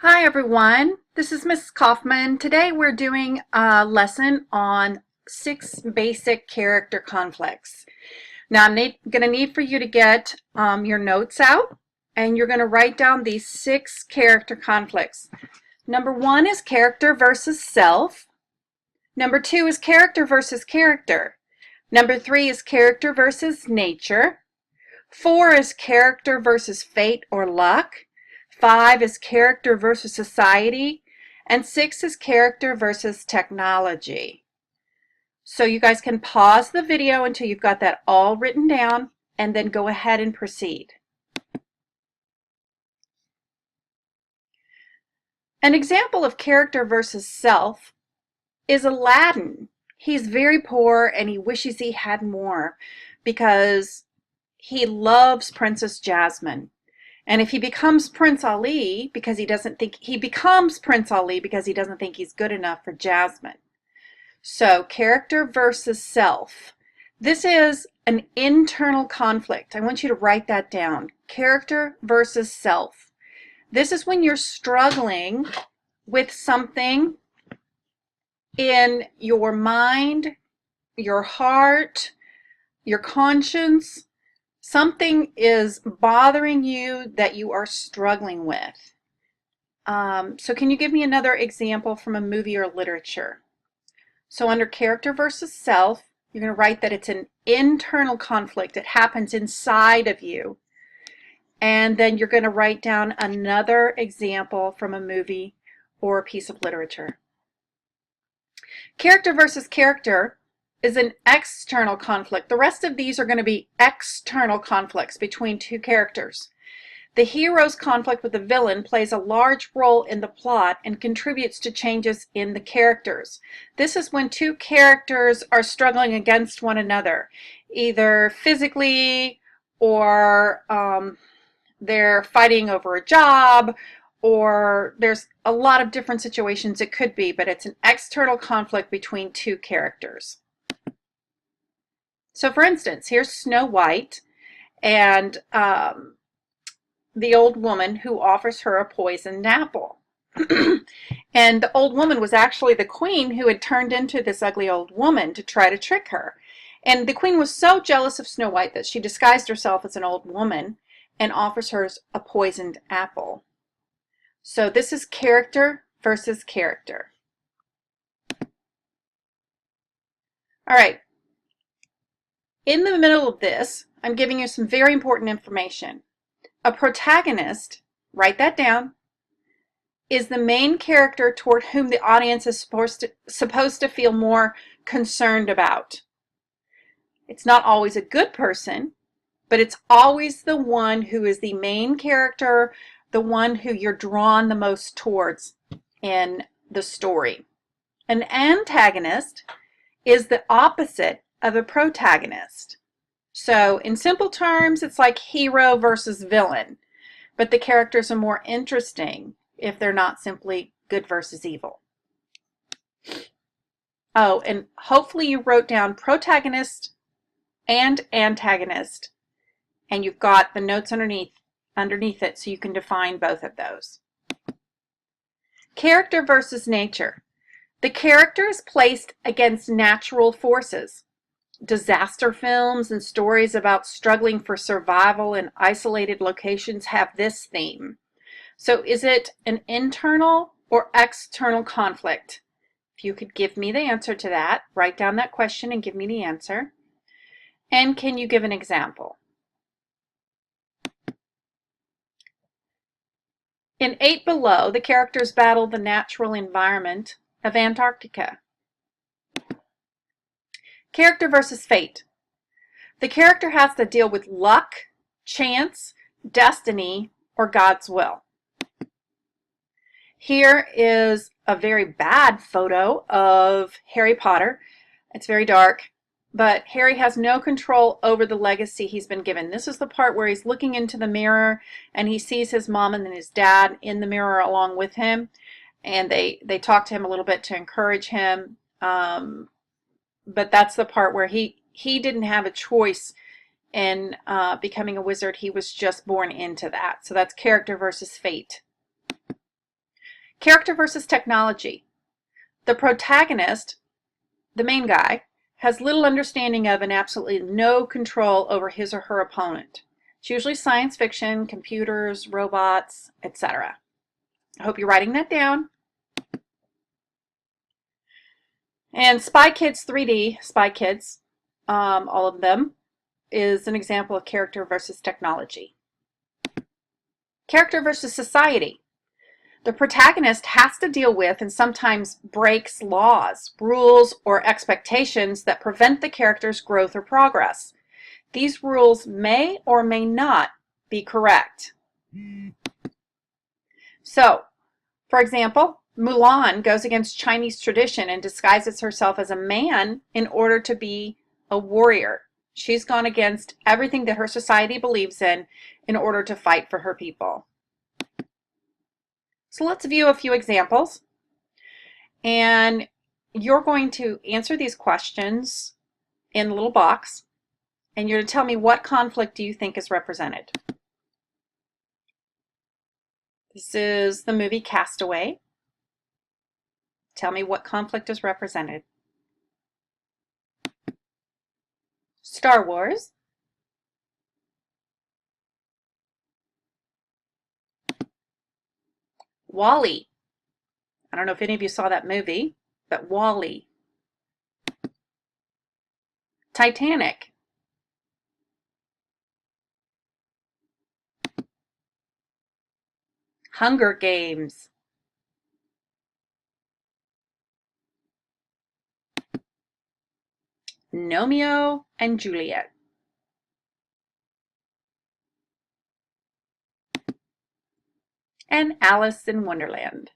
Hi everyone, this is Mrs. Kaufman. Today we're doing a lesson on 6 basic character conflicts. Now I'm going to need for you to get your notes out, and you're going to write down these 6 character conflicts. Number 1 is character versus self. Number 2 is character versus character. Number 3 is character versus nature. 4 is character versus fate or luck. 5 is character versus society. And 6 is character versus technology. So you guys can pause the video until you've got that all written down and then go ahead and proceed. An example of character versus self is Aladdin. He's very poor and he wishes he had more because he loves Princess Jasmine. And if he becomes Prince Ali because he doesn't think he's good enough for Jasmine. So character versus self. This is an internal conflict. I want you to write that down. Character versus self. This is when you're struggling with something in your mind, your heart, your conscience. Something is bothering you that you are struggling with. So can you give me another example from a movie or literature? So under character versus self, you're going to write that it's an internal conflict. It happens inside of you. And then you're going to write down another example from a movie or a piece of literature. Character versus character is an external conflict. The rest of these are going to be external conflicts between two characters. The hero's conflict with the villain plays a large role in the plot and contributes to changes in the characters. This is when two characters are struggling against one another, either physically or they're fighting over a job, or there's a lot of different situations it could be, but it's an external conflict between two characters. So for instance, here's Snow White and the old woman who offers her a poisoned apple. And the old woman was actually the queen who had turned into this ugly old woman to try to trick her. And the queen was so jealous of Snow White that she disguised herself as an old woman and offers her a poisoned apple. So this is character versus character. All right. In the middle of this, I'm giving you some very important information. A protagonist, write that down, is the main character toward whom the audience is supposed to feel more concerned about. It's not always a good person, but it's always the one who is the main character, the one who you're drawn the most towards in the story. An antagonist is the opposite of a protagonist. So in simple terms, it's like hero versus villain, but the characters are more interesting if they're not simply good versus evil. Oh, and hopefully you wrote down protagonist and antagonist, and you've got the notes underneath it so you can define both of those. Character versus nature. The character is placed against natural forces. Disaster films and stories about struggling for survival in isolated locations have this theme. So is it an internal or external conflict? If you could give me the answer to that, write down that question and give me the answer. And can you give an example? In 8 Below, the characters battle the natural environment of Antarctica. Character versus fate. The character has to deal with luck, chance, destiny, or God's will. Here is a very bad photo of Harry Potter. It's very dark, but Harry has no control over the legacy he's been given. This is the part where he's looking into the mirror and he sees his mom and then his dad in the mirror along with him, and they talk to him a little bit to encourage him. But that's the part where he didn't have a choice in becoming a wizard. He was just born into that. So that's character versus fate. Character versus technology. The protagonist, the main guy, has little understanding of and absolutely no control over his or her opponent. It's usually science fiction, computers, robots, etc. I hope you're writing that down. And Spy Kids 3D, Spy Kids, all of them, is an example of character versus technology. Character versus society. The protagonist has to deal with and sometimes breaks laws, rules, or expectations that prevent the character's growth or progress. These rules may or may not be correct. So, for example, Mulan goes against Chinese tradition and disguises herself as a man in order to be a warrior. She's gone against everything that her society believes in order to fight for her people. So let's view a few examples. And you're going to answer these questions in the little box, and you're to tell me what conflict do you think is represented. This is the movie Castaway. Tell me what conflict is represented. Star Wars. WALL-E. I don't know if any of you saw that movie, but WALL-E. Titanic. Hunger Games. Romeo and Juliet. And Alice in Wonderland.